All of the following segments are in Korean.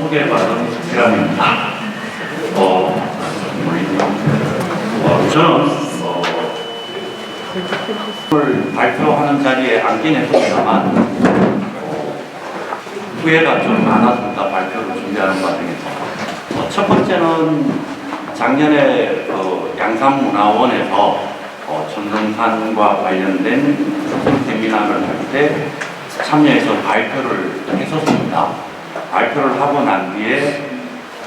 소개받은 기람입니다. 저는 발표하는 자리에 앉긴 했습니다만 후회가 좀 많았습니다. 발표를 준비하는 과정에서. 첫 번째는 작년에 양산문화원에서 천성산과 관련된 세미나를 할 때 참여해서 발표를 했었습니다. 발표를 하고 난 뒤에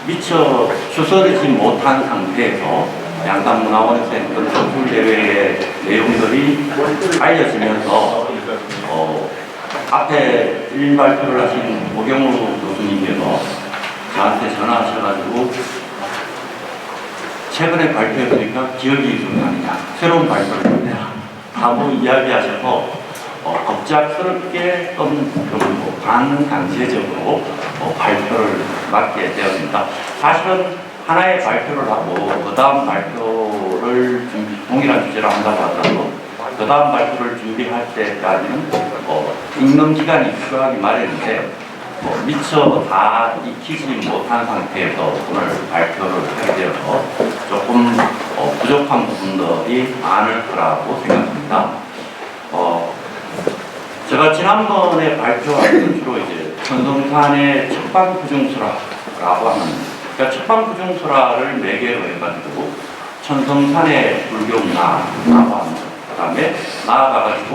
미처 추스르지 못한 상태에서 양산문화원에서 했던 전술대회의 내용들이 알려지면서 앞에 1인 발표를 하신 오경우 교수님께서 저한테 전화하셔가지고 최근에 발표해보니까 기억이 좀 나냐, 새로운 발표를 했냐 하고 이야기하셔서 갑작스럽게 반강제적으로 발표를 맡게 되었습니다. 사실은 하나의 발표를 하고 그 다음 발표를 동일한 주제로 한다고 하더라도 그 다음 발표를 준비할 때까지는 읽는 기간이 필요하기 마련인데 미처 다 익히지 못한 상태에서 오늘 발표를 하게 되어서 조금 부족한 부분들이 많을 거라고 생각합니다. 제가 지난번에 발표한 건 주로 이제 천성산의 척방구중설화라고 하는, 그러니까 척방구중설화를 매개로 해가지고 천성산의 불교문화라고 하는 것, 그 다음에 나아가가지고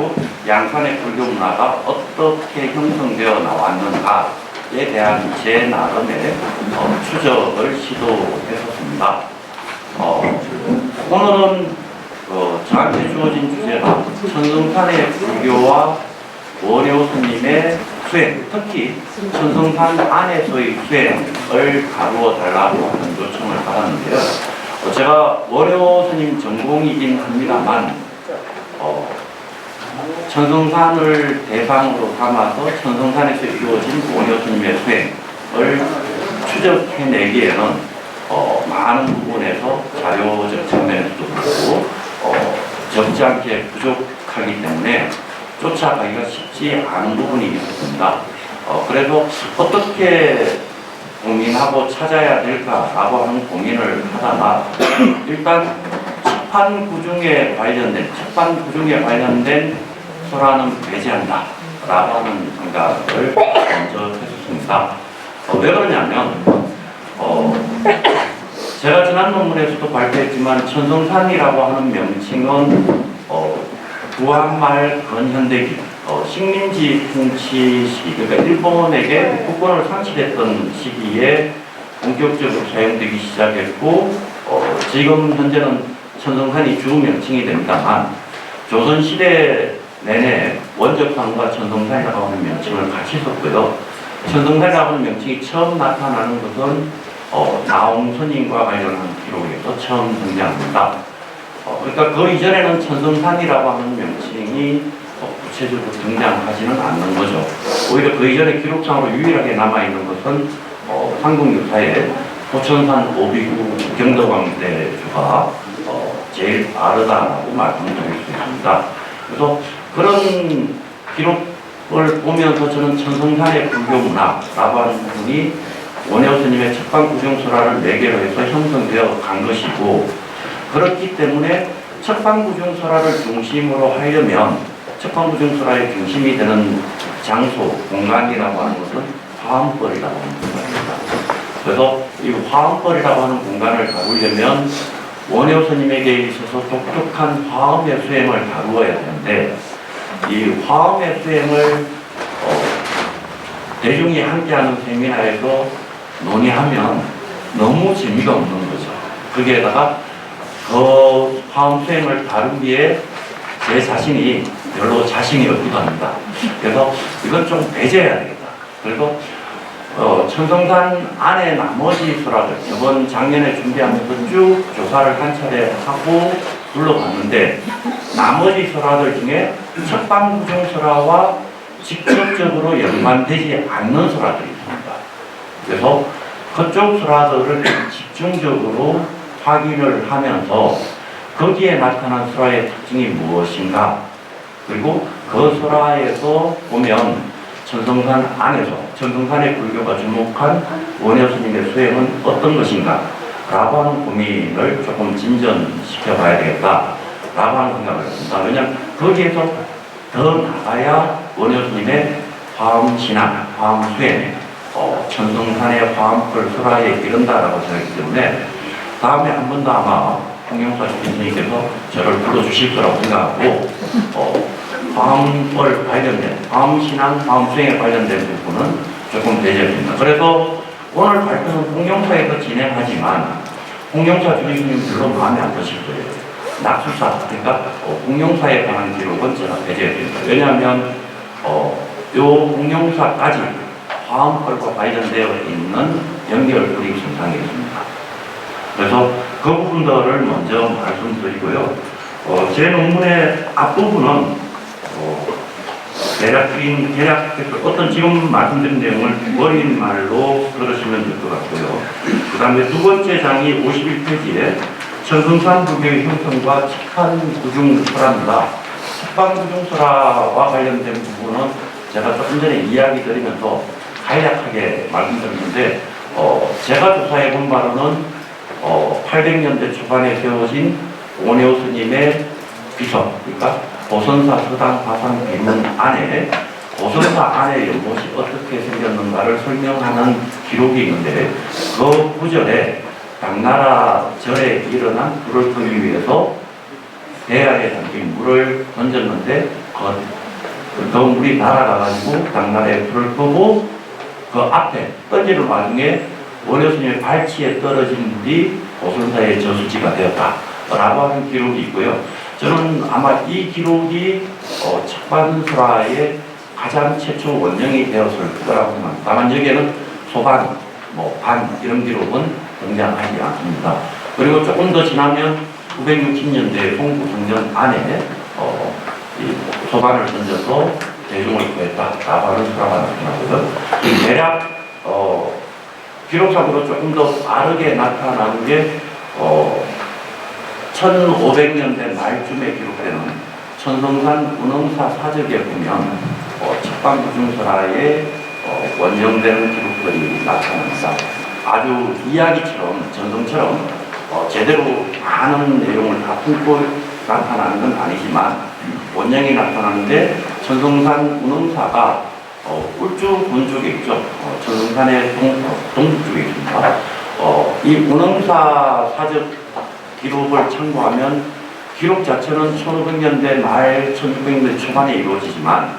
양산의 불교문화가 어떻게 형성되어 나왔는가에 대한 제 나름의 추적을 시도했었습니다. 오늘은 저한테 주어진 주제가 천성산의 불교와 원효 스님의 수행, 특히 천성산 안에서의 수행을 다루어 달라고 하는 요청을 받았는데요. 제가 원효 스님 전공이긴 합니다만 천성산을 대상으로 삼아서 천성산에서 이루어진 원효 스님의 수행을 추적해내기에는 많은 부분에서 자료적 측면에서도 그렇고 적지 않게 부족하기 때문에 쫓아가기가 쉽지 않은 부분이 있었습니다. 그래서 어떻게 고민하고 찾아야 될까라고 하는 고민을 하다가 일단 척판구중에 관련된 설화는 배제한다 라고 하는 생각을 먼저 했었습니다. 왜 그러냐면 제가 지난 논문에서도 발표했지만 천성산이라고 하는 명칭은 구한말 근현대기 식민지 통치 시기, 그러니까 일본에게 국권을 상실했던 시기에 본격적으로 사용되기 시작했고 지금 현재는 천성산이 주 명칭이 됩니다만 조선시대 내내 원적산과 천성산이라고 하는 명칭을 같이 썼고요. 천성산이라고 하는 명칭이 처음 나타나는 것은 나홍스님과 관련한 기록에서 처음 등장합니다. 그러니까 그 이전에는 천성산이라고 하는 명칭이 구체적으로 등장하지는 않는 거죠. 오히려 그 이전에 기록상으로 유일하게 남아있는 것은 삼국유사의 호천산 오비구 경덕왕대주가 제일 빠르다라고 말씀드릴 수 있습니다. 그래서 그런 기록을 보면서 저는 천성산의 불교문화라고 하는 부분이 원효 스님의 척방구중설화를 매개로 해서 형성되어 간 것이고, 그렇기 때문에 척방구중설화를 중심으로 하려면 척방구중설화의 중심이 되는 장소, 공간이라고 하는 것은 화엄벌이라고 하는 공간입니다. 그래서 이 화엄벌이라고 하는 공간을 다루려면 원효 스님에게 있어서 독특한 화엄의 수행을 다루어야 되는데, 이 화엄의 수행을 대중이 함께하는 세미나에서 논의하면 너무 재미가 없는 거죠. 거기에다가 그 화엄 수행을 다루기에 제 자신이 별로 자신이 없기도 합니다. 그래서 이건 좀 배제해야 되겠다. 그리고 천성산 안에 나머지 설화들, 저번 작년에 준비하면서 쭉 조사를 한 차례 하고 둘러봤는데 나머지 설화들 중에 척방구중설화와 직접적으로 연관되지 않는 설화들이 있습니다. 그래서 그쪽 설화들을 집중적으로 확인을 하면서 거기에 나타난 설화의 특징이 무엇인가, 그리고 그 설화에서 보면 천성산 안에서 천성산의 불교가 주목한 원효 스님의 수행은 어떤 것인가 라고 하는 고민을 조금 진전시켜 봐야 되겠다라고 하는 생각을 했습니다. 왜냐하면 거기에서 더 나아야 원효 스님의 화엄신앙, 화엄수행, 천성산의 화엄불 설화에 이른다라고 생각했기 때문에 다음에 한 번 더 아마 홍영사 스님께서 저를 불러주실 거라고 생각하고 화엄을 관련된, 화엄신앙, 화엄수행에 관련된 부분은 조금 배제됩니다. 그래서 오늘 발표는 홍영사에서 진행하지만 홍영사 주임님 별로 마음에 안 드실 거예요. 낙수사, 그러니까 홍영사에 관한 기록은 제가 배제됩니다. 왜냐하면 요 홍영사까지 화엄벌과 관련되어 있는 연결고리 증상이 있습니다. 그래서 그 부분들을 먼저 말씀드리고요. 제 논문의 앞부분은 대략 어떤 지금 말씀드린 내용을 어린 말로 들으시면 될 것 같고요. 그 다음에 두 번째 장이 51페이지에 천성산 불교의 형성과 칙한 구중설화입니다. 칙한 구중설화와 관련된 부분은 제가 조금 전에 이야기 드리면서 간략하게 말씀드렸는데 제가 조사해 본 바로는 800년대 초반에 세워진 원효 스님의 비서, 그러니까 보선사 서당 화상 비문 안에 보선사 안에 연못이 어떻게 생겼는가를 설명하는 기록이 있는데 그 구절에 당나라 절에 일어난 불을 끄기 위해서 대야에 담긴 물을 던졌는데 그 물이 날아가가지고 당나라에 불을 끄고 그 앞에 던지는 와중에 원효 스님의 발치에 떨어진 물이 보선사의 저수지가 되었다라고 하는 기록이 있고요. 저는 아마 이 기록이 척반설화의 가장 최초 원령이 되었을 거라고 생각합니다. 다만 여기에는 소반, 반 이런 기록은 등장하지 않습니다. 그리고 조금 더 지나면 960년대 송구성전 안에 이 소반을 던져서 대중을 구했다라고 하는 설화가 나타나거든. 대략 기록상으로 조금 더 빠르게 나타나는 게 1500년대 말쯤에 기록되는 천성산 운흥사 사적에 보면 척반구중설화에 원정되는 기록들이 나타납니다. 아주 이야기처럼 전성처럼 제대로 많은 내용을 다 품고 나타나는 건 아니지만 원령이 나타나는데 천성산 운흥사가 울주 본쪽에 있죠. 천성산의 동북쪽에 있습니다. 이 운흥사 사적 기록을 참고하면 기록 자체는 1500년대 말 1600년대 초반에 이루어지지만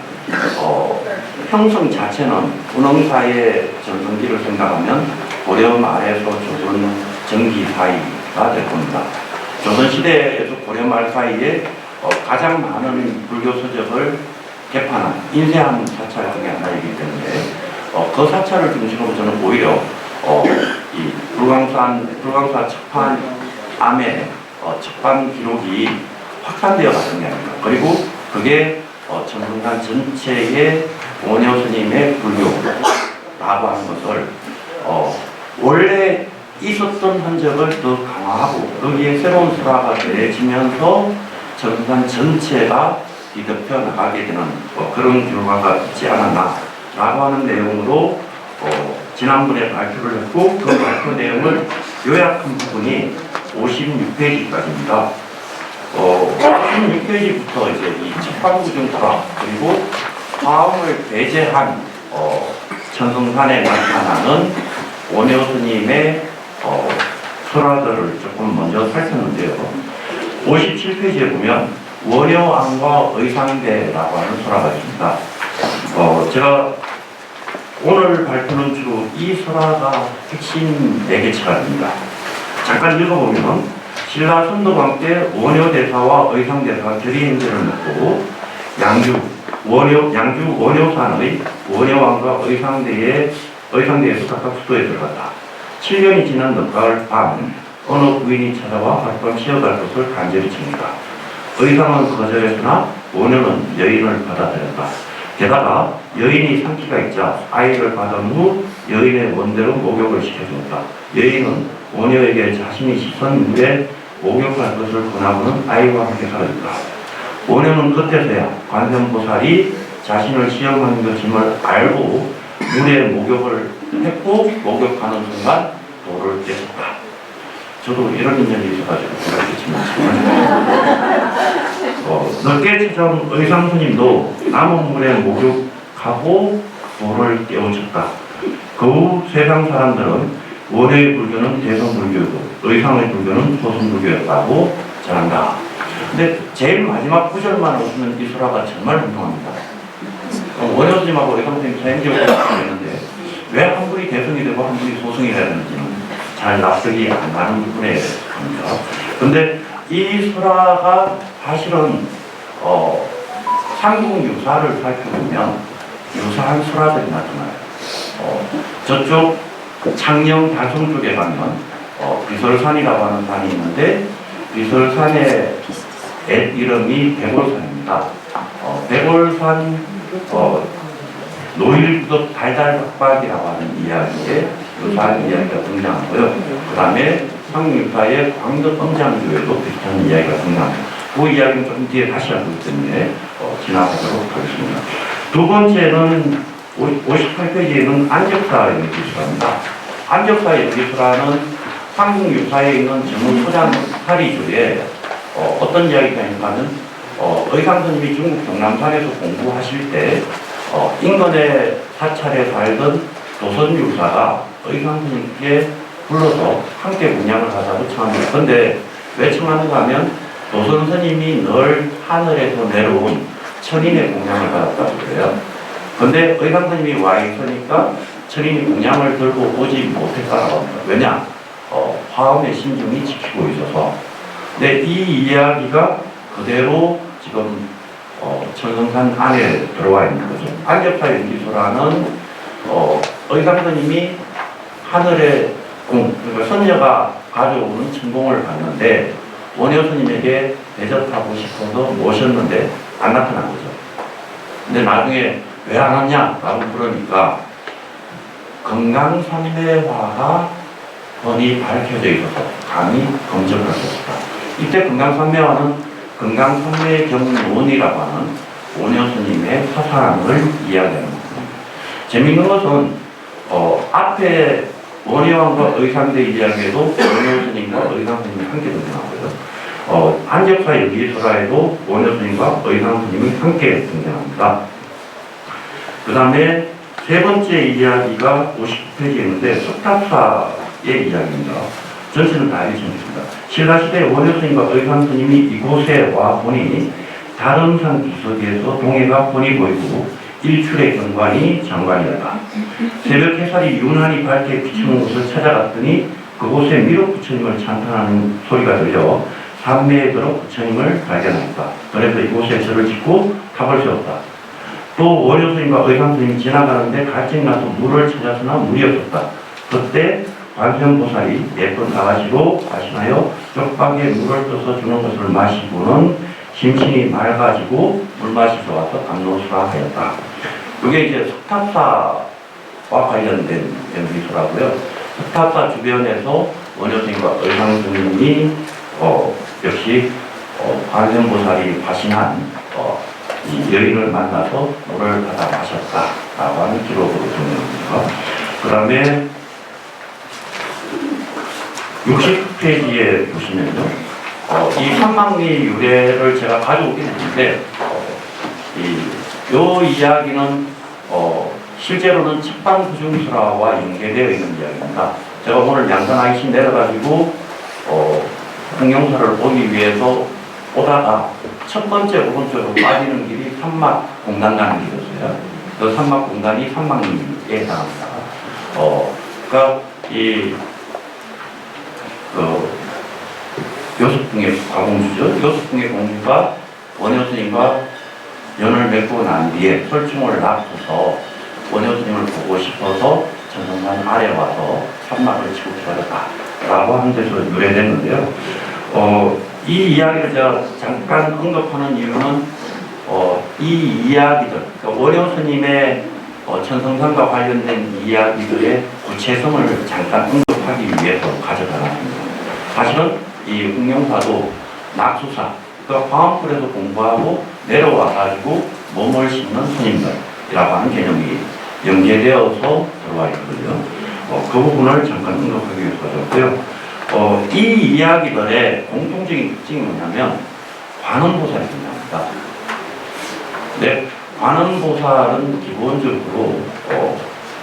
형성 자체는 운흥사의 전성기를 생각하면 고려 말에서 조선 전기 사이가 될 겁니다. 조선시대에서 고려 말 사이에 가장 많은 불교 서적을 개판한 인쇄한 사찰 중에 하나이기 때문에 그 사찰을 중심으로 저는 오히려 이 불광사 척판 암의 척반 기록이 확산되어 가는 게 아닙니다. 그리고 그게 천성산 전체의 원효 스님의 불교라고 하는 것을 원래 있었던 흔적을 더 강화하고 거기에 새로운 설화가 더해지면서 천성산 전체가 뒤덮여 나가게 되는 그런 결과가 있지 않았나라고 하는 내용으로 지난번에 발표를 했고 그 발표 내용을 요약한 부분이 56페이지까지입니다. 56페이지부터 이제 이 척반구중설화 그리고 화엄을 배제한 천성산에 나타나는 원효 스님의 설화들을 조금 먼저 살폈는데요. 57페이지에 보면 원효왕과 의상대라고 하는 설화가 있습니다. 제가 오늘 발표는 주로 이 설화가 핵심 4개 차례입니다. 잠깐 읽어보면 신라 선도광 때 원효대사와 의상대사가 결의행제를 맺고 양주 원효산의 원효왕과 의상대에서 각각 수도에 들어갔다. 7년이 지난 늦가을 밤 어느 부인이 찾아와 하룻밤 쉬어갈 것을 간절히 칩니다. 의상은 거절했으나 원효는 여인을 받아들였다. 게다가 여인이 상기가 있자 아이를 받은 후 여인의 원대로 목욕을 시켜주었다. 여인은 원효에게 자신이 씻은 물에 목욕할 것을 권하고는 아이와 함께 사라졌다. 원효는 그때서야 관세음보살이 자신을 시험하는 것임을 알고 물에 목욕을 했고 목욕하는 순간 돌을 깨졌다. 저도 이런 인연이 있어가지고 그렇겠지만 넓게 찾아온 의상스님도 남은 물에 목욕하고 돌을 깨우쳤다. 그 후 세상 사람들은 원효의 불교는 대성불교이고 의상의 불교는 소승불교였다고 전한다. 근데 제일 마지막 구절만 오시면 이 소라가 정말 분명합니다. 원효스님하고 의상스님 차이점이 있는데 왜 한 분이 대성이 되고 한 분이 소승이 돼야 되는지는 잘 납득이 안 가는 부분에 겁니다. 근데 이 소라가 사실은 삼국 유사를 살펴보면 유사한 소라들이 나타나요. 저쪽 창녕 달성 쪽에 가면 비설산이라고 하는 산이 있는데 비설산의 옛 이름이 백월산입니다. 백월산 노일구덕 달달박박이라고 하는 이야기에 유사한 이야기가 등장하고요. 그 다음에 삼국유사의 광덕엄장교에도 비슷한 이야기가 등장합니다. 그 이야기는 좀 뒤에 다시 할 거기 때문에 지나가도록 하겠습니다. 두 번째는 58페이지에는 안적사 연기술입니다. 안적사 연기술라는 삼국유사에 있는 전문 소장 사리조에 어떤 이야기가 있냐면 의상스님이 중국 경남산에서 공부하실 때 인근의 사찰에 살던 조선유사가 의상스님께 불러서 함께 문양을 하자고 청합니다. 그런데 왜 청하는가 하면 조선스님이 늘 하늘에서 내려온 천인의 공양을 받았다고 그래요. 그런데 의상스님이 와 있으니까 천인이 공양을 들고 오지 못했다고 합니다. 왜냐? 화엄의 신중이 지키고 있어서. 근데 이 이야기가 그대로 지금 천성산 안에 들어와 있는 거죠. 안적사 연기소라는 의상스님이 하늘의 그러니까 선녀가 가져오는 천공을 봤는데 원효스님에게 대접하고 싶어서 모셨는데 안 나타난 거죠. 근데 나중에 왜 안 왔냐라고 물으니까 금강산매화가 뻔히 밝혀져 있어서 감히 검증을 할 수 없다. 이때 금강산매화는 금강산매경론이라고 하는 원효스님의 사상을 이야기하는 겁니다. 재밌는 것은 앞에 원효왕과 의상대 이야기에도 원효스님과 의상스님이 함께 등장하고요. 안적사 연기소라에도 원효스님과 의상스님이 함께 등장합니다. 그 다음에 세 번째 이야기가 50페이지에 있는데 석탑사의 이야기입니다. 전체는 다 읽겠습니다. 신라시대 원효스님과 의상스님이 이곳에 와 보니 다른 산 기슭에서 동해가 훤히 보이고 일출의 경관이 장관이었다. 새벽 햇살이 유난히 밝게 비치는 곳을 찾아갔더니 그곳에 미륵 부처님을 찬탄하는 소리가 들려 산매에 들어 부처님을 발견했다. 그래서 이곳에 절을 짓고 탑을 세웠다. 또 원효스님과 의상스님이 지나가는데 갈증나서 물을 찾았으나 물이 없었다. 그때 관세음보살이 예쁜 가가지로 마시나요 쪽박에 물을 떠서 주는 것을 마시고는 심신이 맑아지고 물 마시러 와서 감노수라 하였다. 이게 이제 석탑사와 관련된 연기소라고요. 석탑사 주변에서 원효스님과 의상스님이 역시 관세음보살이 화신한 이 여인을 만나서 물을 받아 마셨다라고 하는 기록으로 정리합니다. 그 다음에 60페이지에 보시면요. 이 삼막리 유래를 제가 가져오긴 했는데 이 이야기는 실제로는 칙방부중수라와 연계되어 있는 이야기입니다. 제가 오늘 양산하이신 내려가지고 공룡사를 보기 위해서 오다가 첫 번째 오른쪽으로 빠지는 길이 삼막공단 가는 길이었어요. 그 삼막공단이 삼막리에 해당합니다. 그러니까 요섭궁의 과공주죠. 요섭궁의 공주가 원효스님과 연을 맺고 난 뒤에 설충을 낳고서 원효스님을 보고 싶어서 전성산 아래 와서 삼막을 치고 기다렸다라고 하는 데서 유래됐는데요. 이 이야기를 제가 잠깐 언급하는 이유는 이 이야기들, 그러니까 원효스님의 천성산과 관련된 이야기들의 구체성을 잠깐 언급하기 위해서 가져다놨습니다. 사실은 이 흥룡사도 낙수사, 그러니까 광암풀에서 공부하고 내려와가지고 몸을 싣는 손님들이라고 하는 개념이 연계되어서 들어와 있거든요. 그 부분을 잠깐 언급하기 위해서 가졌고요. 이 이야기들의 공통적인 특징이 뭐냐면 관음보살이 등장합니다. 네, 관음보살은 기본적으로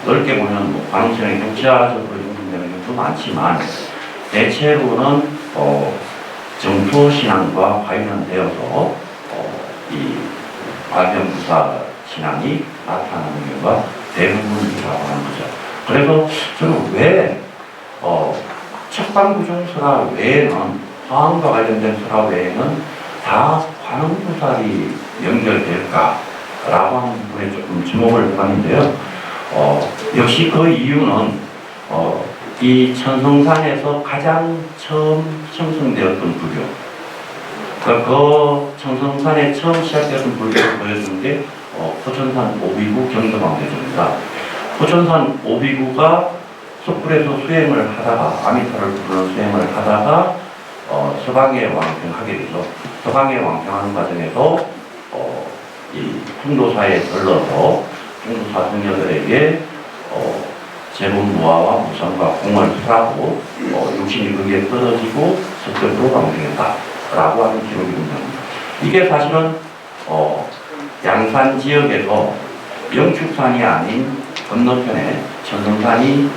넓게 보면 관음신앙이 경치학적으로 연결되는 경우도 많지만 대체로는 정토신앙과 관련되어서 이 관음보살 신앙이 나타나는 경우가 대부분이라고 하는 거죠. 그래서 저는 왜 척방구종설화 외에는 화음과 관련된 설화 외에는 다 관음보살이 연결될까라고 하는 부분에 조금 주목을 해봤는데요. 역시 그 이유는 이 천성산에서 가장 처음 형성되었던 불교, 그 천성산에 처음 시작되었던 불교를 보여주는 게 포천산 오비구 경덕왕대조입니다. 포천산 오비구가 촛불에서 수행을 하다가 아미타를 부르는 수행을 하다가 서강에 왕평하게 되죠. 서강에 왕평하는 과정에서 이 풍도사에 들러서 풍도사 승려들에게 재본무화와 무상과 공을 하고 육신이 거기에 떨어지고 서쪽으로 왕평했다라고 하는 기록이 등장합니다. 이게 사실은 양산 지역에서 영축산이 아닌 건너편에 천성산이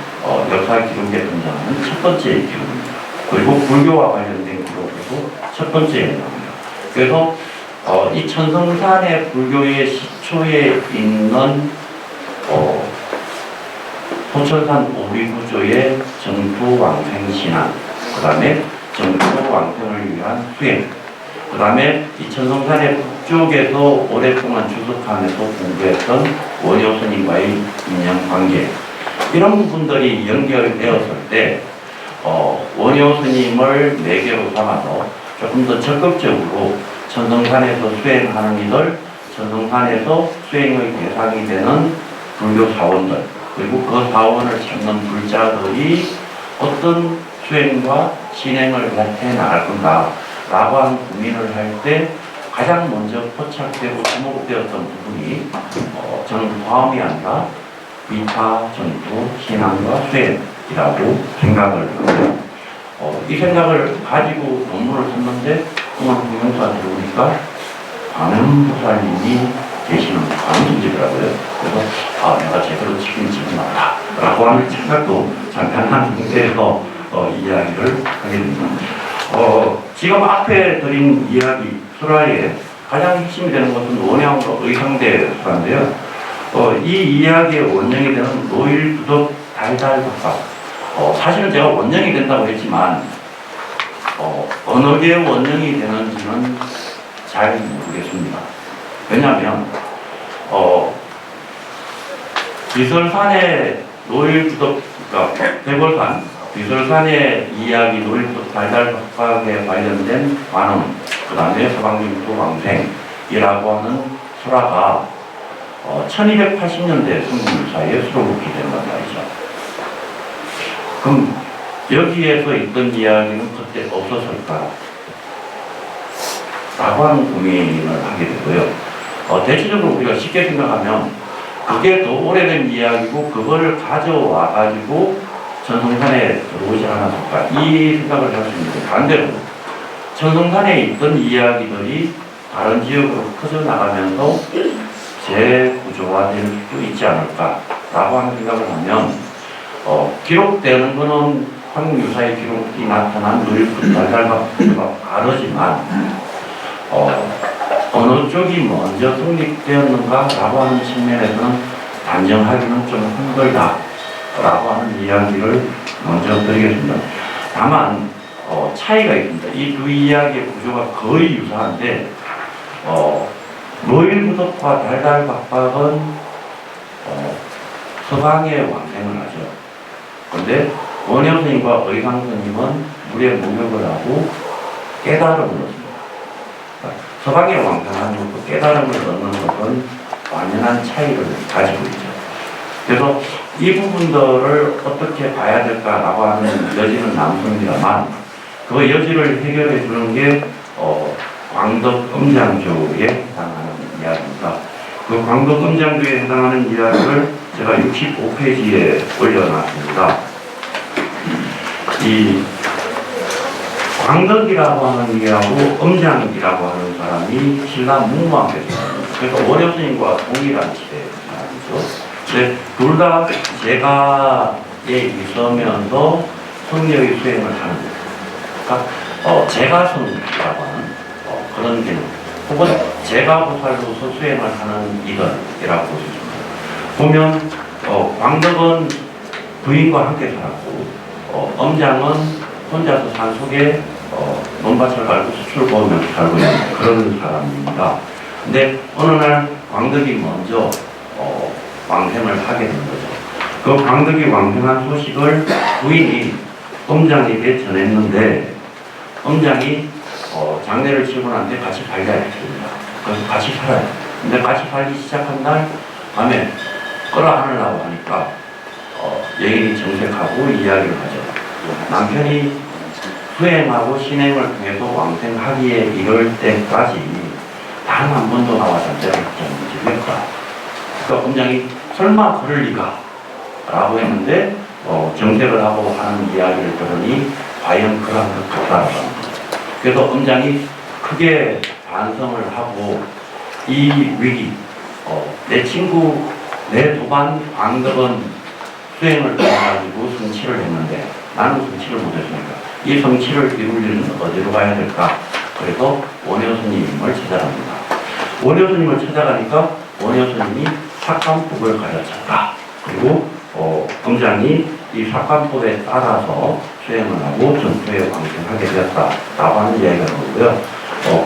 역사 기록에 등장하는 첫 번째 기록입니다. 그리고 불교와 관련된 기록에도 첫 번째에 나옵니다. 그래서 이 천성산의 불교의 시초에 있는 포천산 오비구조의 정토왕생신앙, 그 다음에 정토왕생을 위한 수행, 그 다음에 이 천성산의 북쪽에서 오랫동안 주석하면서 공부했던 원효 스님과의 인연관계, 이런 부분들이 연결되었을 때 원효 스님을 매개로 삼아서 조금 더 적극적으로 천성산에서 수행하는 이들, 천성산에서 수행의 대상이 되는 불교 사원들, 그리고 그 사원을 찾는 불자들이 어떤 수행과 신행을 해 나갈 건가라고 하는 고민을 할 때 가장 먼저 포착되고 주목되었던 부분이 저는 화음이 아니라 위타, 전투, 신앙과 수행이라고 생각을 합니다. 이 생각을 가지고 논문을 썼는데 오늘 공명사 들어오니까 관음보살님이 계시는 관음지더라고요. 그래서 내가 제대로 지금 찍어놨다 라고 하는 생각도 잠깐 한 상태에서 이야기를 하게 됩니다. 지금 앞에 드린 이야기 설화의 가장 핵심이 되는 것은 원양으로 의상대 설화인데요. 이 이야기의 원형이 되는 노일부덕 달달박박, 사실은 제가 원형이 된다고 했지만 어느 게 원형이 되는지는 잘 모르겠습니다. 왜냐하면 비설산의 노일부덕, 그러니까 대골산 비설산의 이야기 노일부덕 달달박박에 관련된 관음, 그 다음에 서방림토 왕생이라고 하는 설화가 1280년대 성공사에 수록이 된 것 말이죠. 그럼 여기에서 있던 이야기는 그때 없었을까? 라고 하는 고민을 하게 되고요. 대체적으로 우리가 쉽게 생각하면 그게 더 오래된 이야기고 그거를 가져와 가지고 천성산에 들어오지 않았을까? 이 생각을 할 수 있는데, 반대로 천성산에 있던 이야기들이 다른 지역으로 퍼져나가면서 재구조화될 수도 있지 않을까라고 하는 생각을 하면 기록되는 것은 한국 유사의 기록이 나타난 노일부덕 달달박박과 다르지만 어느 쪽이 먼저 성립되었는가라고 하는 측면에서는 단정하기는 좀 힘들다라고 하는 이야기를 먼저 드리겠습니다. 다만 차이가 있습니다. 이 두 이야기의 구조가 거의 유사한데 노일부덕과 달달박박은 서방에 왕생을 하죠. 그런데 원효스님과 의상스님은 물에 목욕을 하고 깨달음을 얻습니다. 서방에 왕생하는 것도 깨달음을 얻는 것은 완연한 차이를 가지고 있죠. 그래서 이 부분들을 어떻게 봐야 될까라고 하는 여지는 남습니다만 그 여지를 해결해 주는 게 광덕 음장조에 해당하는 이야기입니다. 그 광덕검장도에 해당하는 이야기를 제가 65페이지에 올려놨습니다. 이 광덕이라고 하는 이하고 엄장이라고 하는 사람이 신라 문무왕께서 그래서 원효 스님과 동일한 시대의 사람이죠. 근데 둘 다 제가에 있으면서 성녀의 수행을 하는 거예요. 그러니까 제가성이라고 하는 그런 개념 혹은 제가보살로서 수행을 하는 이들이라고 볼 수 있습니다. 보면 광덕은 부인과 함께 살았고 엄장은 혼자서 산속에 논밭을 갈고 수출 보면서 살고 있는 그런 사람입니다. 근데 어느 날 광덕이 먼저 왕생을 하게 된 거죠. 그 광덕이 왕생한 소식을 부인이 엄장에게 전했는데 엄장이 장례를 치고 난 뒤에 같이 살게 했습니다. 그래서 같이 살아요. 근데 같이 살기 시작한 날 밤에 끌어안으려고 하니까 여인이 정색하고 이야기를 하죠. 남편이 수행하고 신행을 통해서 왕생하기에 이를 때까지 단 한 번도 나와 잠자리 하지 않은 적이 없다. 그러니까 엄장이 설마 그럴 리가 라고 했는데 정색을 하고 하는 이야기를 들으니 과연 그런 것 같다라고 합니다. 그래서 엄장이 크게 반성을 하고 이 위기 내 친구 내 도반 광덕은 수행을 통해가지고 성취를 했는데 나는 성취를 못했으니까 이 성취를 이루려면 어디로 가야 될까? 그래서 원효 스님을 찾아갑니다. 원효 스님을 찾아가니까 원효 스님이 삭관법을 가르쳤다. 그리고 엄장이 이 삭관법에 따라서 수행을 하고 전투에 왕생하게 되었다라고 하는 이야기가 나오고요.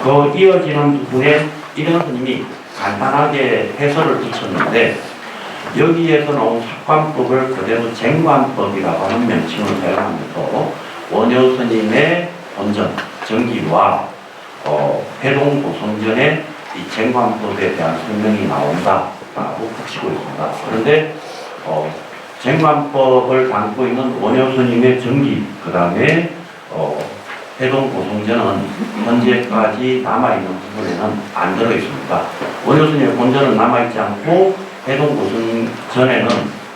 그 이어지는 부분에 이런 스님이 간단하게 해설을 붙였는데 여기에서 나온 삭관법을 그대로 쟁관법이라고 하는 명칭을 사용하면서 원효 스님의 본전, 정기와 해동 고성전의 이 쟁관법에 대한 설명이 나온다라고 붙이고 있습니다. 그런데 쟁관법을 담고 있는 원효 스님의 정기, 그 다음에 해동 고성전은 현재까지 남아있는 부분에는 안 들어있습니다. 원효 스님의 본전은 남아있지 않고 해동 고성전에는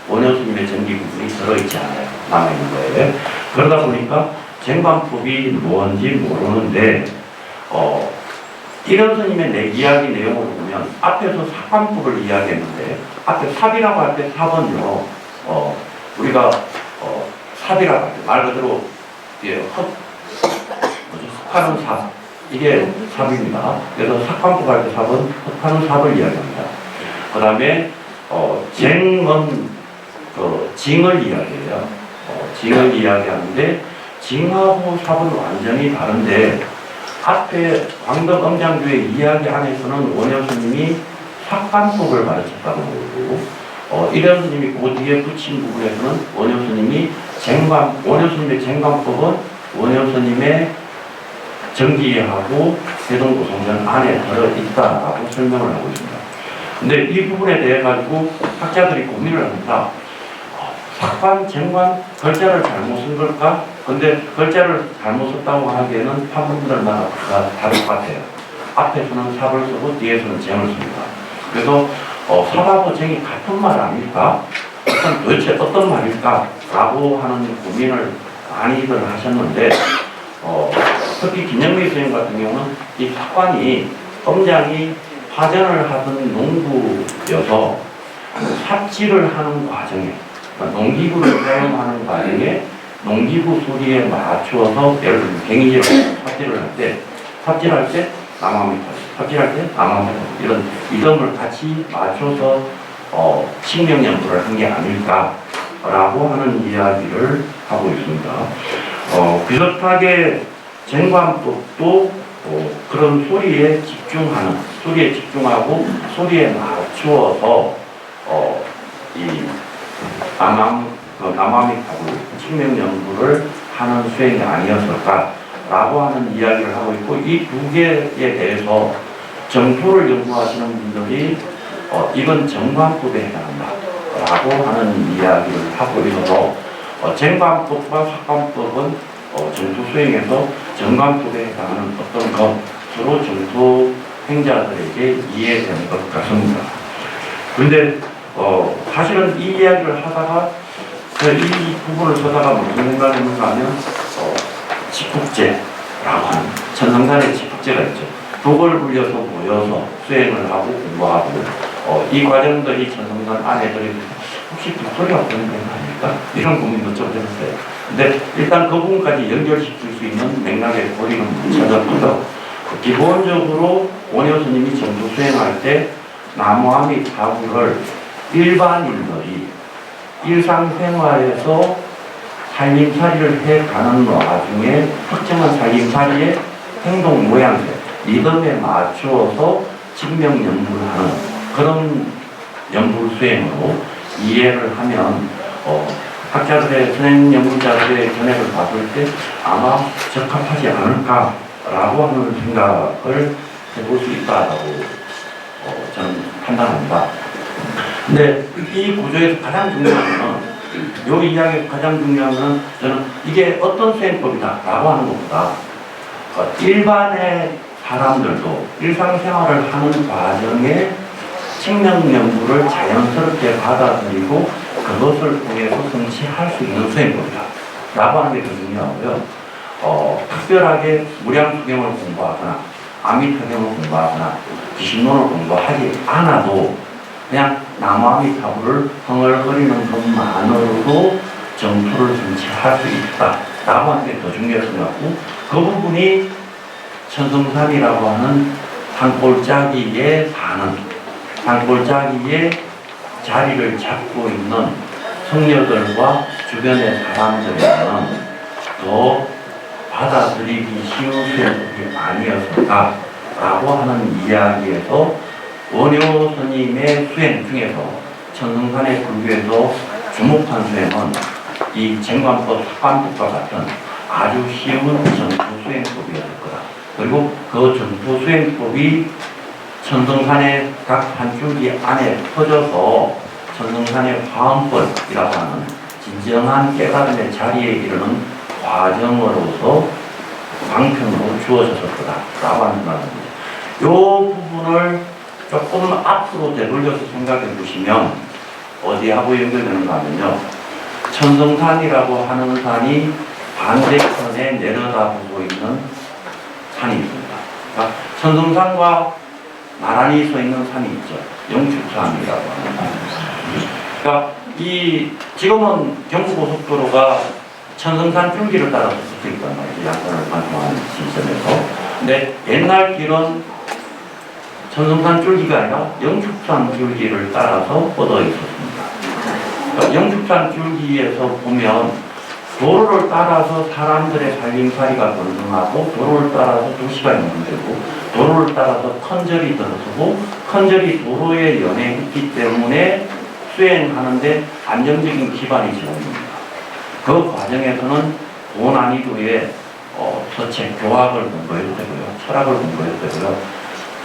원효 스님의 정기 부분이 들어있지 않아요. 남아있는 거예요. 그러다 보니까 쟁관법이 뭔지 모르는데 이런 스님의 내 이야기 내용을 보면 앞에서 삭관법을 이야기했는데 앞에 삽이라고 할 때 삽은요 우리가 삽이라고 할 때 말 그대로 흑하는 삽 이게 삽입니다. 그래서 삭관법 할 때 삽은 흑하는 삽을 이야기합니다. 그 다음에 쟁은 징을 이야기해요. 징을 이야기하는데 징하고 삽은 완전히 다른데 앞에 광덕 엄장교의 이야기 안에서는 원효 스님이 삭관법을 가르쳤다고 그러고 이런 스님이 그 뒤에 붙인 부분에서는 원효 스님이 원효 스님의 쟁관법은 원효 스님의 정기하고 해동고성전 안에 들어있다라고 설명을 하고 있습니다. 근데 이 부분에 대해 가지고 학자들이 고민을 합니다. 삭관, 쟁관, 글자를 잘못 쓴 걸까? 근데 글자를 잘못 썼다고 하기에는 판문들마다 다를 것 같아요. 앞에서는 삽을 쓰고 뒤에서는 쟁을 씁니다. 그래서 삽하고 쟁이 같은 말 아닐까? 도대체 어떤 말일까? 라고 하는 고민을 많이들 하셨는데 특히 김영미 선생님 같은 경우는 이 삭관이 엄장이 화전을 하던 농부여서 삽질을 하는 과정에 농기구를 사용하는 과정에 농기구 소리에 맞추어서 예를 들면 갱이질을 삽질할 때 남아미터, 삽질할 때 남아미터 이런 이름을 같이 맞춰서 식명 연구를 한 게 아닐까라고 하는 이야기를 하고 있습니다. 비슷하게 쟁관법도 그런 소리에 집중하고 소리에 맞추어서 이 남아미타고 식명 연구를 하는 수행이 아니었을까라고 하는 이야기를 하고 있고 이 두 개에 대해서 정토를 연구하시는 분들이 이건 정관법에 해당한다라고 하는 이야기를 하고 있어서 쟁관법과 삭관법은 정토 수행에서 정관법에 해당하는 어떤 것으로 정토 행자들에게 이해되는 것 같습니다. 근데 사실은 이 이야기를 하다가 이 부분을 쓰다가 무슨 생각을 했는가 하면 집국제라고 하는 천성산의 집국제가 있죠. 독을 불려서 모여서 수행을 하고 공부하고 이 과정들이 천성산 안에 들어있는 혹시 북소리가 보이는 건 아닐까? 이런 고민도 좀 해봤어요. 근데 일단 그 부분까지 연결시킬 수 있는 맥락의 고리는 찾았고요. 기본적으로 원효 스님이 전도 수행할 때 나무아미 타구를 일반인들이 일상생활에서 살림살이를 해가는 와중에 특정한 살림살이의 행동 모양새, 리듬에 맞추어서 직명 연구를 하는 그런 연구 수행으로 이해를 하면 학자들의 선행 연구자들의 견해를 봤을 때 아마 적합하지 않을까라고 하는 생각을 해볼 수 있다라고 저는 판단합니다. 근데 이 구조에서 가장 중요한 건 이 이야기에서 가장 중요한 건 저는 이게 어떤 수행법이다라고 하는 것보다 일반의 사람들도 일상생활을 하는 과정에 측면 연구를 자연스럽게 받아들이고 그것을 통해서 성취할 수 있는 수행법이다 라고 하는 게 더 중요하고요. 특별하게 무량수경을 공부하거나 아미타경을 공부하거나 귀신론을 공부하지 않아도 그냥 나무아미타불을 흥얼거리는 것만으로도 정토를 성취할 수 있다 라고 하는 게 더 중요해서 같고, 그 부분이 천성산이라고 하는 산골짜기에 사는, 산골짜기에 자리를 잡고 있는 성녀들과 주변의 사람들에게는 더 받아들이기 쉬운 수행법이 아니었을까 라고 하는 이야기에서 원효 스님의 수행 중에서 천성산의 불교에서 주목한 수행은 이 쟁관법, 삭관법과 같은 아주 쉬운 전투 수행법이었을 거다. 그리고 그 전투 수행법이 천성산의 각 한 줄기 안에 퍼져서 천성산의 화엄법이라고 하는 진정한 깨달음의 자리에 이르는 과정으로서 방편으로 주어졌을 거다라고 하는 말입니다. 이 부분을 조금 앞으로 되돌려서 생각해 보시면 어디하고 연결되는가 하면요, 천성산이라고 하는 산이 반대편에 내려다보고 있는 산이 있습니다. 그러니까 천성산과 나란히 서 있는 산이 있죠. 영축산이라고 하는 산. 그러니까 지금은 경부고속도로가 천성산 줄기를 따라서 붙어 있단 말이죠. 양산을 관통하는 시점에서. 근데 옛날 길은 천성산 줄기가 아니라 영축산 줄기를 따라서 뻗어 있었습니다. 그러니까 영축산 줄기에서 보면 도로를 따라서 사람들의 살림살이가 번성하고, 도로를 따라서 도시가 형성되고, 도로를 따라서 컨절이 들어서고, 컨절이 도로에 연해 있기 때문에 수행하는데 안정적인 기반이 제공됩니다. 그 과정에서는 고난이도의 서책, 교학을 공부해도 되고요, 철학을 공부해도 되고요,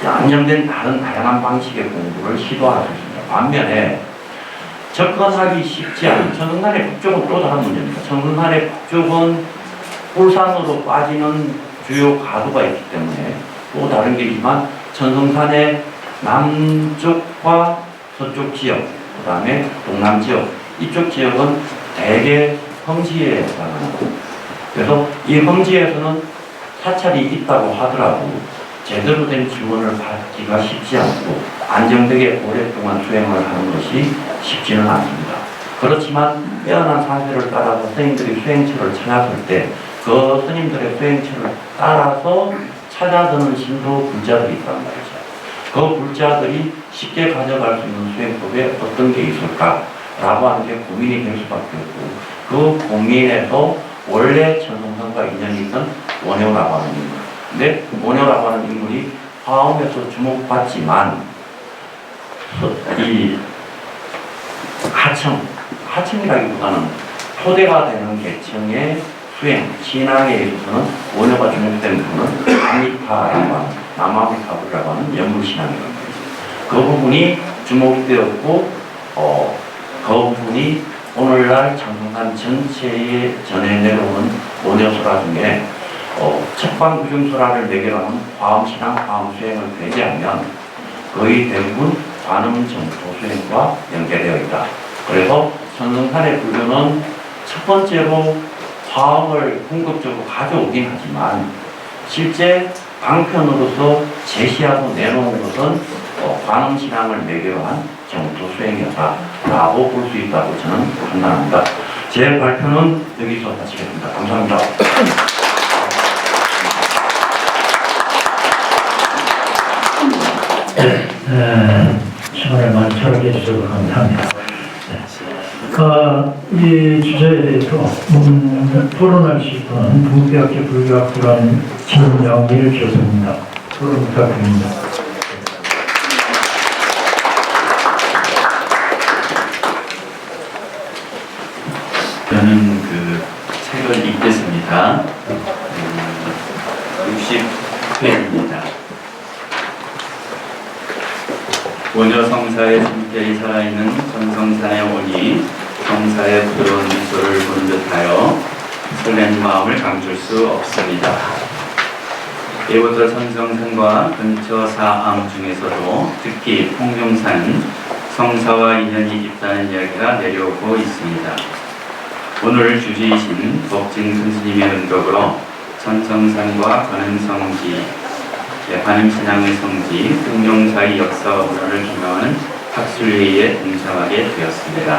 안정된 다른 다양한 방식의 공부를 시도할 수 있습니다. 반면에 접근하기 쉽지 않은 천성산의 북쪽은 또 다른 문제입니다. 천성산의 북쪽은 울산으로 빠지는 주요 가도가 있기 때문에 또 다른 길이지만, 천성산의 남쪽과 서쪽 지역, 그 다음에 동남 지역, 이쪽 지역은 대개 험지에 해당합니다. 그래서 이 험지에서는 사찰이 있다고 하더라도 제대로 된 지원을 받기가 쉽지 않고 안정되게 오랫동안 수행을 하는 것이 쉽지는 않습니다. 그렇지만 빼어난 사세를 따라서 스님들이 수행처를 찾았을 때 그 스님들의 수행처를 따라서 찾아드는 신도 불자들이 있단 말이죠. 그 불자들이 쉽게 가져갈 수 있는 수행법에 어떤 게 있을까라고 하는 게 고민이 될 수밖에 없고, 그 고민에서 원래 천성산과 인연이 있던 원효라고 하는 인물, 근데 원효라고 하는 인물이 화엄에서 주목받지만 이 하층이라기보다는 토대가 되는 계층의 수행, 신앙에 있어서는 원효가 주목된 부분은 아미타라고 하는, 남아미타라고 하는 연불신앙이라는 거죠. 그 부분이 주목되었고, 그 부분이 오늘날 천성산 전체에 전해 내려오는 원효설화 중에 척방구중설화를 매개하는 화엄신앙, 화엄수행을 배제하면 거의 대부분 관음 정토 수행과 연계되어 있다. 그래서 천성산의 불교는 첫 번째로 화음을 궁극적으로 가져오긴 하지만 실제 방편으로서 제시하고 내놓은 것은 관음 신앙을 매개로 한 정토 수행이었다라고 볼 수 있다고 저는 판단합니다. 제 발표는 여기서 마치겠습니다. 감사합니다. 시간을 많이 철학해 주셔서 감사합니다. 이 주제에 대해서 토론하실 분은 동대학교 불교학부랑 진영일 교수입니다. 토론 부탁드립니다. 저는 그 책을 읽겠습니다. 60회입니다. 원효 성사의 숨결이 살아있는 천성산에 오니 성사의 부드러운 미소를 보는 듯하여 설레는 마음을 감출 수 없습니다. 이부터 천성산과 근처 사암 중에서도 특히 통룡산은 성사와 인연이 깊다는 이야기가 내려오고 있습니다. 오늘 주지이신 법진 큰스님의 은덕으로 천성산과 관음성지, 관음신앙의 성지, 통룡사의 역사와 문화를 규명하는 학술회의에 동참하게 되었습니다.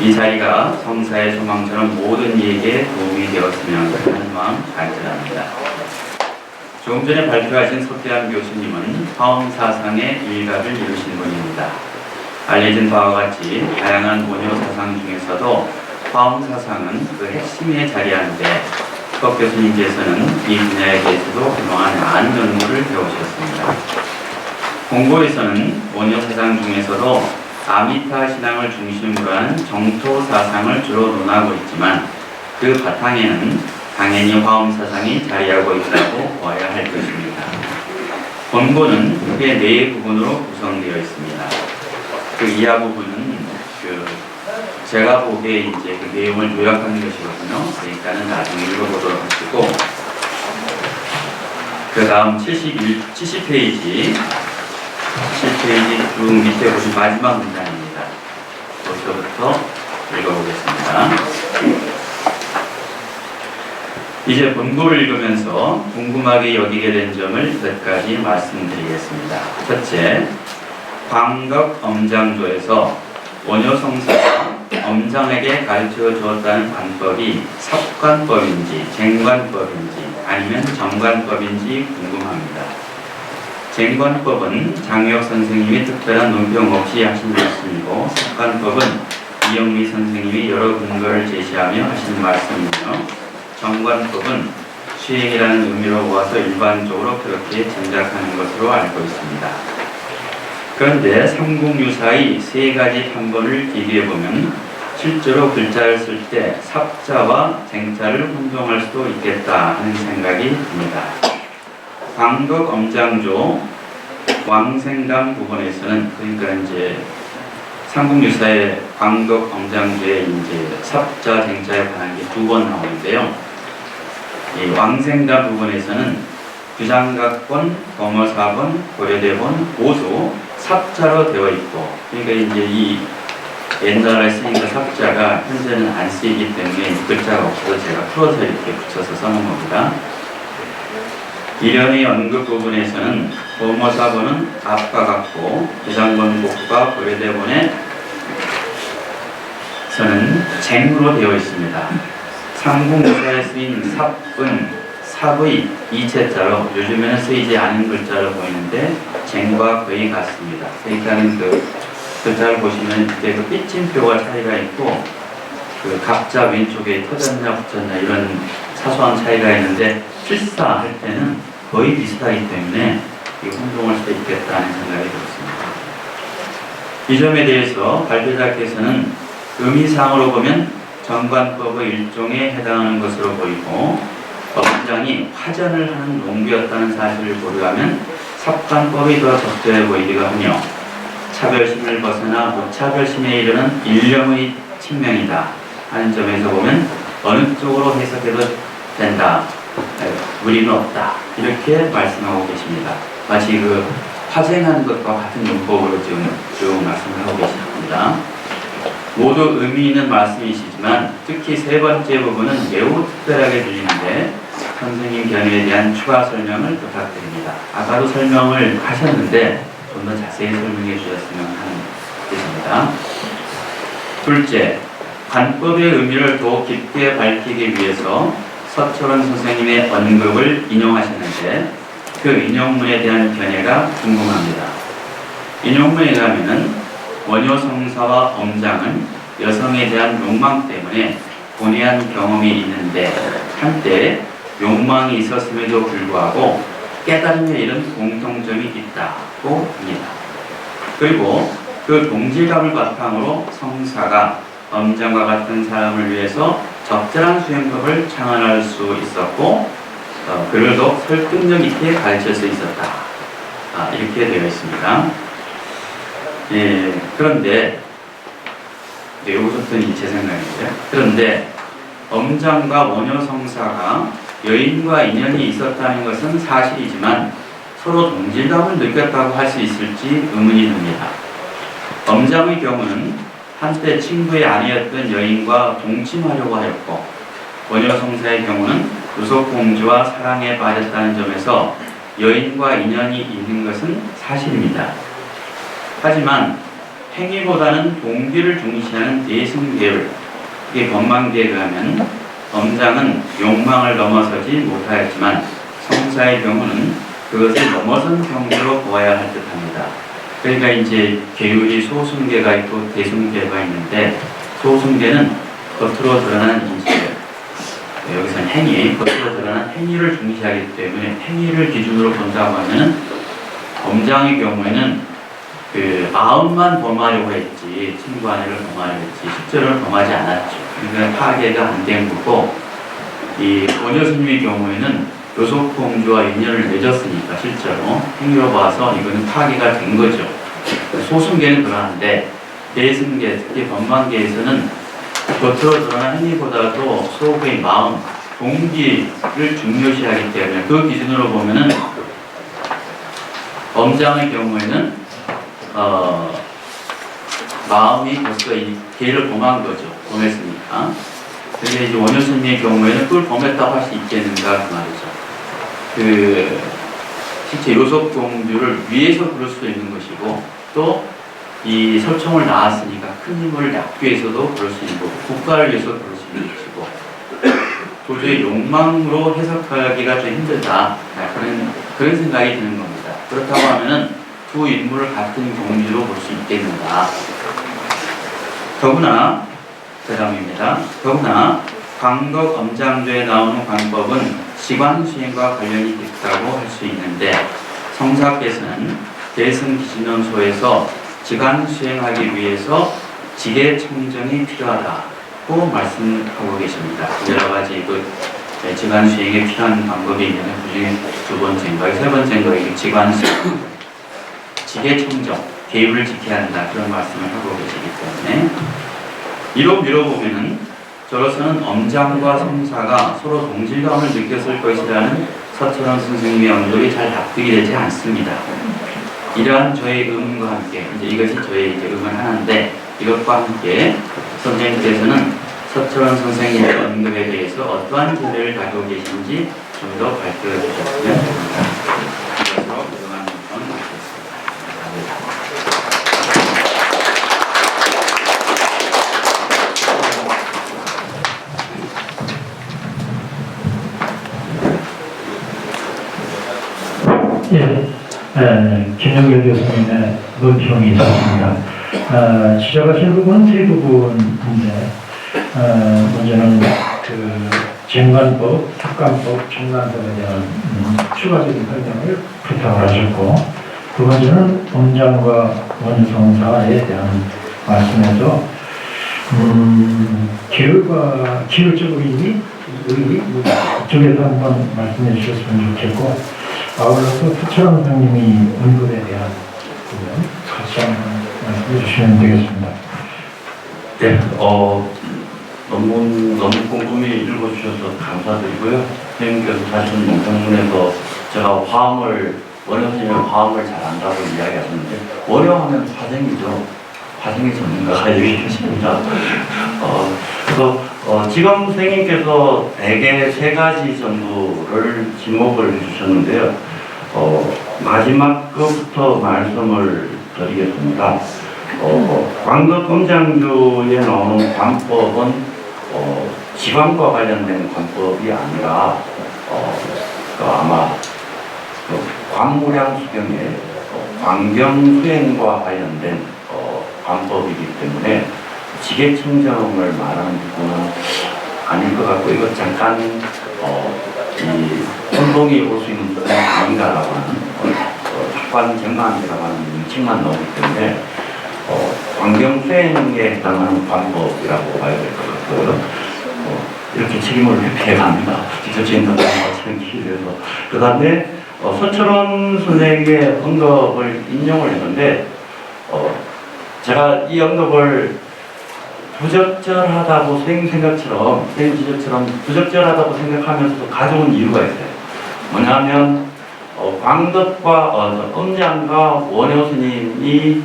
이 자리가 성사의 소망처럼 모든 이에게 도움이 되었으면 하는 마음 간절합니다. 조금 전에 발표하신 석대한 교수님은 화엄사상의 일각을 이루신 분입니다. 알려진 바와 같이 다양한 원효 사상 중에서도 화엄사상은 그 핵심에 자리하는데 석 교수님께서는 이 분야에 대해서도 그동안 많은 연구를 배우셨습니다. 공고에서는 원효 사상 중에서도 아미타 신앙을 중심으로 하는 정토 사상을 주로 논하고 있지만 그 바탕에는 당연히 화엄 사상이 자리하고 있다고 봐야 할 것입니다. 본고는 크게 4부분으로 구성되어 있습니다. 그 이하 부분은 제가 보기에 이제 그 내용을 요약하는 것이거든요. 그러니까는 나중에 읽어보도록 하시고, 그 다음 70페이지 쭉 밑에 보신 마지막 문장입니다. 거기서부터 읽어보겠습니다. 이제 본고를 읽으면서 궁금하게 여기게 된 점을 몇 가지 말씀드리겠습니다. 첫째, 광덕 엄장조에서 원효성사가 엄장에게 가르쳐 주었다는 관법이 삽관법인지 쟁관법인지 아니면 정관법인지 궁금합니다. 쟁관법은 장유혁 선생님이 특별한 논평 없이 하신 말씀이고, 삽관법은 이영미 선생님이 여러 근거를 제시하며 하신 말씀이며, 정관법은 수행이라는 의미로 모아서 일반적으로 그렇게 짐작하는 것으로 알고 있습니다. 그런데 삼국유사의 3가지 판본을 비교해보면 실제로 글자를 쓸 때 삽자와 쟁자를 혼동할 수도 있겠다 하는 생각이 듭니다. 광덕 엄장조 왕생담 부분에서는, 그러니까 이제 삼국유사의 광덕 엄장조에 이제 삽자 쟁자에 관한 게 2번 나오는데요. 이 왕생담 부분에서는 규장각본, 범어사본, 고려대본, 오수 삽자로 되어 있고, 그러니까 이제 이 옛날에 쓰니까 삽자가 현재는 안 쓰이기 때문에 글자가 없어서 제가 풀어서 이렇게 붙여서 써놓은 겁니다. 이련의 언급 부분에서는 범어사본은 앞과 같고, 규장본복과 고려대본에서는 쟁으로 되어 있습니다. 삼국유사에 쓰인 삽은 삽의 이체자로 요즘에는 쓰이지 않은 글자로 보이는데 쟁과 거의 같습니다. 그러니까는 그 글자를 보시면 이제 그 삐침표가 차이가 있고, 그 각자 왼쪽에 터졌냐 붙였냐 이런 사소한 차이가 있는데 필사할 때는 거의 비슷하기 때문에 혼동할 수도 있겠다는 생각이 들었습니다. 이 점에 대해서 발표자께서는 의미상으로 보면 정관법의 일종에 해당하는 것으로 보이고, 엄장이 화전을 하는 농부였다는 사실을 고려하면 삽관법이 더 적절해 보이기도 하며, 차별심을 벗어나 무차별심에 이르는 일념의 측면이다 하는 점에서 보면 어느 쪽으로 해석해도 된다, 무리는 없다, 이렇게 말씀하고 계십니다. 마치 그 파쟁하는 것과 같은 용법으로 지금 말씀을 하고 계십니다. 모두 의미 있는 말씀이시지만 특히 세 번째 부분은 매우 특별하게 들리는데 선생님 견해에 대한 추가 설명을 부탁드립니다. 아까도 설명을 하셨는데 좀 더 자세히 설명해 주셨으면 하는 뜻입니다. 둘째, 관법의 의미를 더 깊게 밝히기 위해서 서철원 선생님의 언급을 인용하셨는데 그 인용문에 대한 견해가 궁금합니다. 인용문에 의하면 원효성사와 엄장은 여성에 대한 욕망 때문에 고뇌한 경험이 있는데 한때 욕망이 있었음에도 불구하고 깨달음에 이른 공통점이 있다고 합니다. 그리고 그 동질감을 바탕으로 성사가 엄장과 같은 사람을 위해서 적절한 수행법을 창안할 수 있었고 그를 더 설득력 있게 가르칠 수 있었다. 이렇게 되어 있습니다. 예, 그런데 이것은 제 생각인데요. 그런데 엄장과 원효성사가 여인과 인연이 있었다는 것은 사실이지만 서로 동질감을 느꼈다고 할 수 있을지 의문이 듭니다. 엄장의 경우는 한때 친구의 아내였던 여인과 동침하려고 하였고 원효성사의 경우는 유속공주와 사랑에 빠졌다는 점에서 여인과 인연이 있는 것은 사실입니다. 하지만 행위보다는 동기를 중시하는 대승계율, 이게 법망계에 의하면 엄장은 욕망을 넘어서지 못하였지만 성사의 경우는 그것을 넘어선 경지로 보아야 할 듯합니다. 그러니까 이제 계율이 소승계가 있고 대승계가 있는데 소승계는 겉으로 드러나는 인식, 여기서는 행위, 겉으로 드러나는 행위를 중시하기 때문에 행위를 기준으로 본다고 하면은 엄장의 경우에는 그 마음만 범하려고 했지 친구 아내를 범하려고 했지 실제로는 범하지 않았죠. 그러니까 파괴가 안 된 거고 이 원효스님의 경우에는 요속공주와 인연을 맺었으니까 실제로 행위로 봐서 이거는 파괴가 된 거죠. 소승계는 그러한데 대승계 특히 법망계에서는 겉으로 드러난 행위보다도 속의 마음, 동기를 중요시하기 때문에 그 기준으로 보면은 엄장의 경우에는 마음이 벌써 이 계를 범한 거죠. 범했으니까. 근데 이제 원효스님의 경우에는 그걸 범했다고 할 수 있겠는가 그 말이죠. 실제 요속공주를 위해서 그럴 수도 있는 것이고 또 이 설총을 낳았으니까 큰 힘을 낳기 위해서도 그럴 수 있는 거고 국가를 위해서 그럴 수 있는 것이고 도저히 욕망으로 해석하기가 좀 힘들다. 그런 생각이 드는 겁니다. 그렇다고 하면은 두 인물을 같은 공주로 볼 수 있겠는가. 더구나 대담입니다. 더구나 광덕 엄장도에 나오는 관법은 지관수행과 관련이 있다고 할 수 있는데 성사께서는 대승기진원소에서 지관수행하기 위해서 지계청정이 필요하다고 말씀하고 계십니다. 여러 가지 지관수행에 필요한 방법이 있는데 그중에 두 번째인가 세 번째인가 지관수행, 지계청정, 계율을 지켜야 한다 그런 말씀을 하고 계시기 때문에 이로 미뤄보면은 저로서는 엄장과 성사가 서로 동질감을 느꼈을 것이라는 서철원 선생님의 언급이 잘 납득이 되지 않습니다. 이러한 저의 의문과 함께 이제 이것이 저의 이제 의문 하나인데 이것과 함께 선생님께서는 서철원 선생님의 언급에 대해서 어떠한 견해를 가지고 계신지 좀 더 밝혀 주셨으면 합니다. 이것으로 그동안 논평을 마치겠습니다. 예, 김영길 교수님의 논평이 있었습니다. 지적하신 부분은 세 부분인데, 먼저는 쟁관법, 특관법, 정관법에 대한 추가적인 설명을 부탁을 하셨고, 두 번째는 엄장과 원성사에 대한 말씀에서 계율적 의미 이쪽에서 한번 말씀해 주셨으면 좋겠고, 아울러서 서철원 선생님이 언급에 대한 부분 같이 한번 말씀해 주시면 되겠습니다. 네, 너무 꼼꼼히 읽어주셔서 감사드리고요. 선생님께서 하신 논문에서 제가 화음을 원효 선생님은 화음을 잘 안다고 이야기하셨는데 원효하면 화생이죠. 화생의 전문가가 얘기하십니다. 그래서 지금 선생님께서 대개 3가지 정도를 지목을 해주셨는데요. 마지막 것부터 말씀을 드리겠습니다. 광덕검장주에 나오는 관법은 지방과 관련된 관법이 아니라 아마 관무량 수경의 광경 수행과 관련된 관법이기 때문에 지계청정을 말하는 부분은 아닐 것 같고, 이거 잠깐 이 혼동이 올 수 있는 부분이 아닌가라고 하는 학관 정관이라고 하는 명칭만 나오기 때문에 광경 수행에 해당하는 관법이라고 봐야 될 것 같고요. 이렇게 책임을 회피해 갑니다. 직접 지인들과 마찬가지로 기회해서. 그 다음에 서철원 선생의 언급을 인용을 했는데, 제가 이 언급을 부적절하다고 선생님 생각처럼, 선생님 지적처럼 부적절하다고 생각하면서도 가져온 이유가 있어요. 뭐냐면 광덕과 음장과 원효 스님이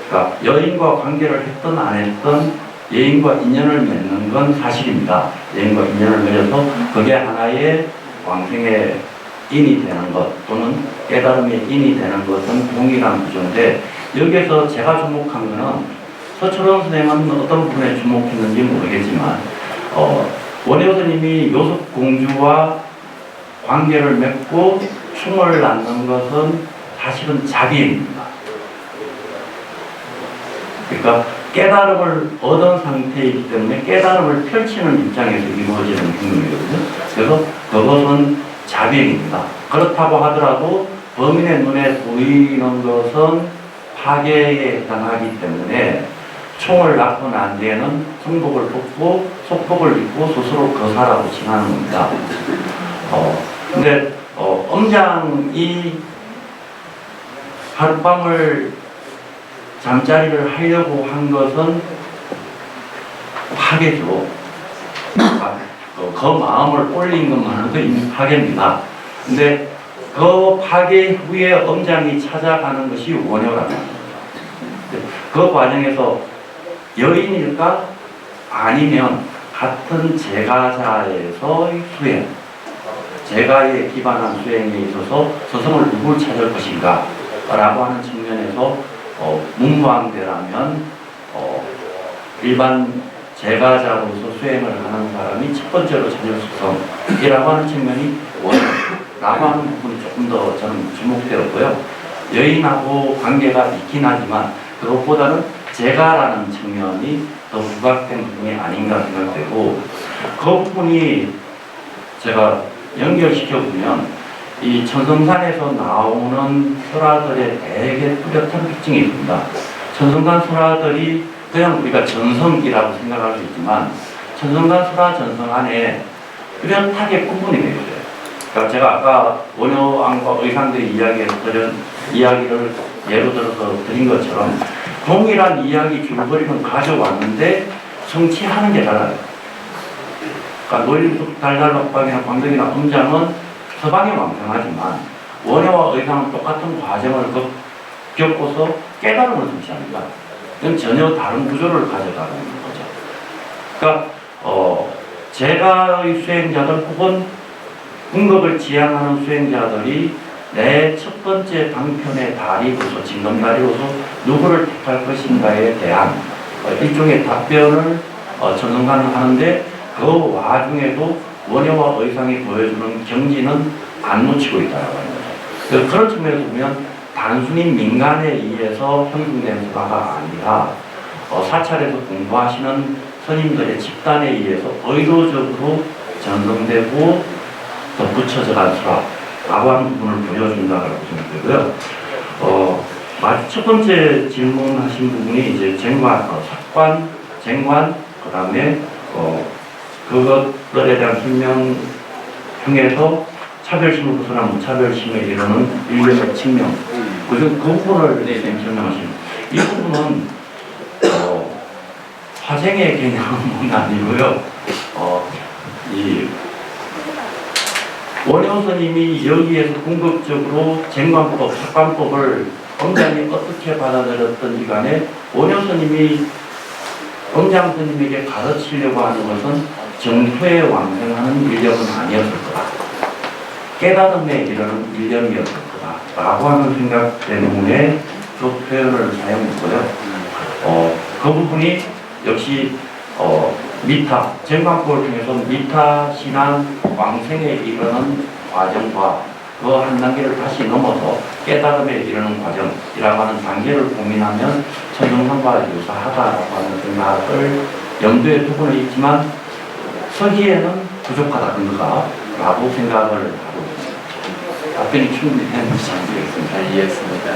그러니까 여인과 관계를 했던 안 했던 예인과 인연을 맺는 건 사실입니다. 예인과 인연을 맺어서 그게 하나의 왕생의 인이 되는 것 또는 깨달음의 인이 되는 것은 동일한 구조인데, 여기에서 제가 주목한 것은 서철원 선생님은 어떤 부분에 주목했는지 모르겠지만 원효 스님이 요섭공주와 관계를 맺고 충을 낳는 것은 사실은 자비입니다. 그러니까 깨달음을 얻은 상태이기 때문에 깨달음을 펼치는 입장에서 이루어지는 행동이거든요. 그래서 그것은 자비입니다. 그렇다고 하더라도 범인의 눈에 보이는 것은 파괴에 해당하기 때문에 총을 낳고 난 뒤에는 성복을 벗고 속복을 입고 스스로 거사라고 칭하는 겁니다. 근데 엄장이 하룻밤을 잠자리를 하려고 한 것은 파괴죠. 그 마음을 올린 것만으로도 이미 파괴입니다. 근데 그 파괴 후에 엄장이 찾아가는 것이 원효라는 겁니다. 그 과정에서 여인일까? 아니면 같은 제가자에서의 수행, 제가에 기반한 수행에 있어서 스승을 누굴 찾을 것인가 라고 하는 측면에서 문무왕대라면 일반 제가자로서 수행을 하는 사람이 첫 번째로 찾을 스승이라고 하는 측면이 원효라고 하는 부분이 조금 더 저는 주목되었고요. 여인하고 관계가 있긴 하지만 그것보다는 제가라는 측면이 더 부각된 부분이 아닌가 생각되고, 그 부분이 제가 연결시켜보면 이 천성산에서 나오는 설화들의 되게 뚜렷한 특징이 있습니다. 천성산 설화들이 그냥 우리가 전성이라고 생각할 수 있지만 천성산 설화 전성 안에 뚜렷하게 구분이 되어 있어요. 그러니까 제가 아까 원효왕과 의상들의 이야기를 예로 들어서 드린 것처럼 동일한 이야기 줄거리는 가져왔는데 성취하는 게 달라요. 그러니까 노일북 달달록방이나 광덕이나 음장은 서방이 왕성하지만 원효와 의상은 똑같은 과정을 겪고서 깨달음을 성취합니다. 그건 전혀 다른 구조를 가져가는 거죠. 그러니까 제가의 수행자들 혹은 궁극을 지향하는 수행자들이 내 첫 번째 방편의 다리로서, 징검다리로서 누구를 택할 것인가에 대한 일종의 답변을 전승관은 하는데, 그 와중에도 원효와 의상이 보여주는 경지는 안 놓치고 있다라고 하는 거죠. 그런 측면에서 보면 단순히 민간에 의해서 형성된 수가가 아니라 사찰에서 공부하시는 스님들의 집단에 의해서 의도적으로 전승되고 덧붙여져 간 수라라고 하는 부분을 보여준다고 생각되고요. 첫 번째 질문하신 부분이 이제 쟁관, 사관, 쟁관, 그 다음에 그것들에 대한 설명형에서 차별심을 벗어난 무차별심에 이르는 일련의 측면, 그 부분을 설명하십니다. 이 부분은 화생의 개념은 아니고요. 이 원효 스님이 여기에서 궁극적으로 쟁관법, 사관법을 엄장이 어떻게 받아들였던지 간에 원효 스님이 엄장 스님에게 가르치려고 하는 것은 정토에 완성하는 일념은 아니었을 거다. 깨달음에 이르는 일념이었을 거다. 라고 하는 생각 때문에 그 표현을 사용했고요. 그 부분이 역시 미타, 쟁관법을 통해서 미타 신앙 왕생에 이르는 과정과 그 한 단계를 다시 넘어서 깨달음에 이르는 과정이라고 하는 단계를 고민하면 천정상과 유사하다라고 하는 생각을 염두에 두고는 있지만 서기에는 부족하다 근거가 라고 생각을 하고 있습니다. 답변이 충분히 했는지 모르겠습니다. 잘 이해했습니다.